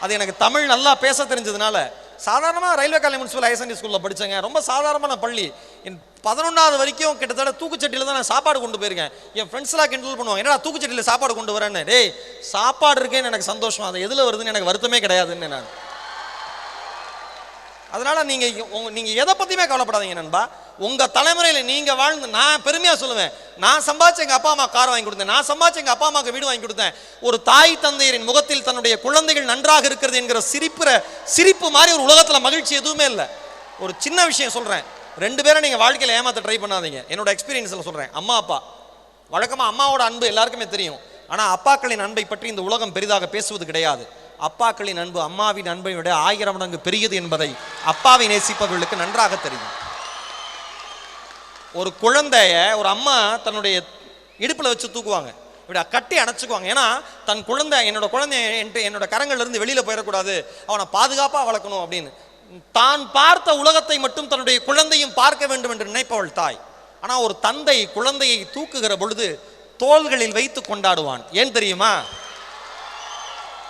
அது எனக்கு தமிழ் நல்லா பேச தெரிஞ்சதுனால. சாதாரணமாக railway college municipal higher secondary ஸ்கூலில் படித்தேங்க. ரொம்ப சாதாரணமான பள்ளி. என் 11வது வரைக்கும் கிட்டத்தட்ட தூக்குச்சட்டியில் தான் நான் சாப்பாடு கொண்டு போயிருக்கேன். என் ஃப்ரெண்ட்ஸ்லாம் கிண்டல் பண்ணுவாங்க, என்னடா தூக்குச்சட்டியில் சாப்பாடு கொண்டு வரேன்னு. டேய், சாப்பாடு இருக்கேன்னு எனக்கு சந்தோஷம், அது எதில் வருதுன்னு எனக்கு வருத்தமே கிடையாதுன்னு நான். அதனால நீங்கள் எதை பற்றியுமே கவலைப்படாதீங்க நண்பா. உங்கள் தலைமுறையில் நீங்கள் வாழ்ந்து, நான் பெருமையாக சொல்லுவேன், நான் சம்பாதிச்சு எங்கள் அப்பா அம்மா கார் வாங்கி கொடுத்தேன், நான் சம்பாதிச்சு எங்கள் அப்பா அம்மாவுக்கு வீடு வாங்கி கொடுத்தேன். ஒரு தாய் தந்தையரின் முகத்தில் தன்னுடைய குழந்தைகள் நன்றாக இருக்கிறது என்கிற சிரிப்பு மாதிரி ஒரு உலகத்தில் மகிழ்ச்சி எதுவுமே இல்லை. ஒரு சின்ன விஷயம் சொல்கிறேன், 2 பேரை நீங்கள் வாழ்க்கையில் ஏமாற்ற ட்ரை பண்ணாதீங்க. என்னோட எக்ஸ்பீரியன்ஸில் சொல்கிறேன். அம்மா அப்பா, வழக்கமாக அம்மாவோட அன்பு எல்லாருக்குமே தெரியும். ஆனால் அப்பாக்களின் அன்பை பற்றி இந்த உலகம் பெரிதாக பேசுவது கிடையாது. அப்பாக்களின் அன்பு அம்மாவின் அன்பை விட 1000 மடங்கு பெரியது என்பதை அப்பாவை நேசிப்பவர்களுக்கு நன்றாக தெரியும். ஒரு குழந்தைய ஒரு அம்மா தன்னுடைய இடுப்பில் வச்சு தூக்குவாங்க, இப்படி கட்டி அணைச்சிக்குவாங்க. ஏன்னா தன் குழந்தை, என்னோட கரங்கள்ல இருந்து வெளியில போயிடக்கூடாது, அவனை பாதுகாப்பாக வளர்க்கணும் அப்படின்னு. தான் பார்த்த உலகத்தை மட்டும் தன்னுடைய குழந்தையும் பார்க்க வேண்டும் என்று நினைப்பவள் தாய். ஆனால் ஒரு தந்தை குழந்தையை தூக்குகிற பொழுது தோள்களில் வைத்து கொண்டாடுவான். ஏன் தெரியுமா?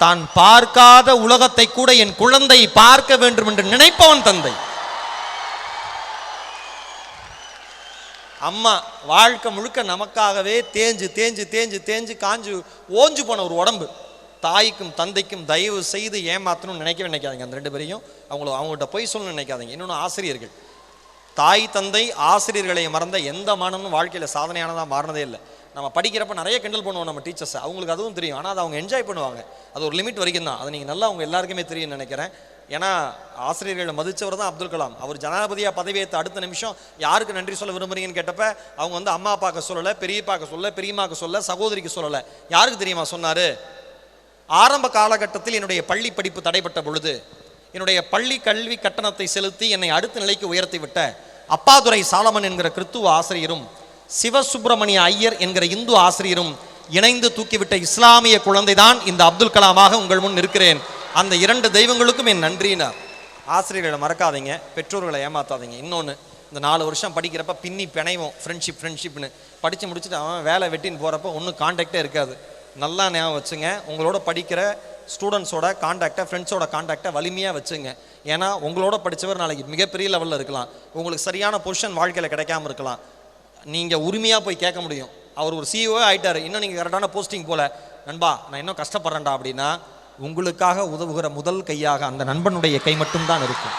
தான் பார்க்காத உலகத்தை கூட என் குழந்தை பார்க்க வேண்டும் என்று நினைப்பவன் தந்தை. அம்மா வாழ்க்கை முழுக்க நமக்காகவே தேஞ்சு தேஞ்சு தேஞ்சு தேஞ்சு காஞ்சு ஓஞ்சு போன ஒரு உடம்பு. தாய்க்கும் தந்தைக்கும் தயவு செய்து ஏமாத்தணும்னு நினைக்காதீங்க. அந்த 2 பேரையும் அவங்கள்ட்ட போய் சொல்லணும்னு நினைக்காதீங்க. இன்னொன்று, ஆசிரியர்கள், தாய் தந்தை ஆசிரியர்களை மறந்த எந்த மாணவனும் வாழ்க்கையில் சாதனையானதாக மாறினதே இல்லை. நம்ம படிக்கிறப்ப நிறைய கிண்டல் பண்ணுவோம் நம்ம டீச்சர்ஸை, அவங்களுக்கு அதுவும் தெரியும். ஆனால் அதை அவங்க என்ஜாய் பண்ணுவாங்க. அது ஒரு லிமிட் வரைக்கும் தான். அதை நீங்கள் நல்லா அவங்க எல்லாருக்குமே தெரியும்னு நினைக்கிறேன். ஏன்னா ஆசிரியர்களை மதித்தவர் தான் அப்துல் கலாம். அவர் ஜனாதிபதியாக பதவியேற்ற அடுத்த நிமிஷம் யாருக்கு நன்றி சொல்ல விரும்புறீங்கன்னு கேட்டப்ப அவங்க அம்மா அப்பாவுக்கு சொல்லலை, பெரியப்பாக்கு சொல்லலை, பெரியம்மாக்கு சொல்லலை, சகோதரிக்கு சொல்லலை. யாருக்கு தெரியுமா சொன்னார்? ஆரம்ப காலகட்டத்தில் என்னுடைய பள்ளி படிப்பு தடைப்பட்ட பொழுது என்னுடைய பள்ளி கல்வி கட்டணத்தை செலுத்தி என்னை அடுத்த நிலைக்கு உயர்த்தி விட்ட அப்பாதுரை சாலமன் என்கிற கிறித்துவ ஆசிரியரும் சிவசுப்பிரமணிய ஐயர் என்கிற இந்து ஆசிரியரும் இணைந்து தூக்கிவிட்ட இஸ்லாமிய குழந்தை தான் இந்த அப்துல் கலாமாக உங்கள் முன் இருக்கிறேன். அந்த 2 தெய்வங்களுக்கும் என் நன்றினார். ஆசிரியர்களை மறக்காதீங்க, பெற்றோர்களை ஏமாத்தாதீங்க. இன்னொன்று, இந்த 4 வருஷம் படிக்கிறப்ப பின்னி பிணைவோம், ஃப்ரெண்ட்ஷிப்னு படித்து முடிச்சுட்டு அவன் வேலை வெட்டின்னு போகிறப்ப ஒன்றும் கான்டாக்டே இருக்காது. நல்லா ஞாபகம் வச்சுங்க, உங்களோட படிக்கிற ஸ்டூடெண்ட்ஸோட கான்டாக்டை, ஃப்ரெண்ட்ஸோட கான்டாக்டை வலிமையாக வச்சுங்க. ஏன்னா உங்களோட படித்தவர் நாளைக்கு மிகப்பெரிய லெவலில் இருக்கலாம், உங்களுக்கு சரியான பொசிஷன் வாழ்க்கையில் கிடைக்காம இருக்கலாம். நீங்கள் உரிமையாக போய் கேட்க முடியும். அவர் ஒரு CEO ஆகிட்டார், இன்னும் நீங்கள் கரெக்டான போஸ்டிங் போல, நண்பா நான் இன்னும் கஷ்டப்படுறேன்டா அப்படின்னா உங்களுக்காக உதவுகிற முதல் கையாக அந்த நண்பனுடைய கை மட்டும்தான் இருக்கும்.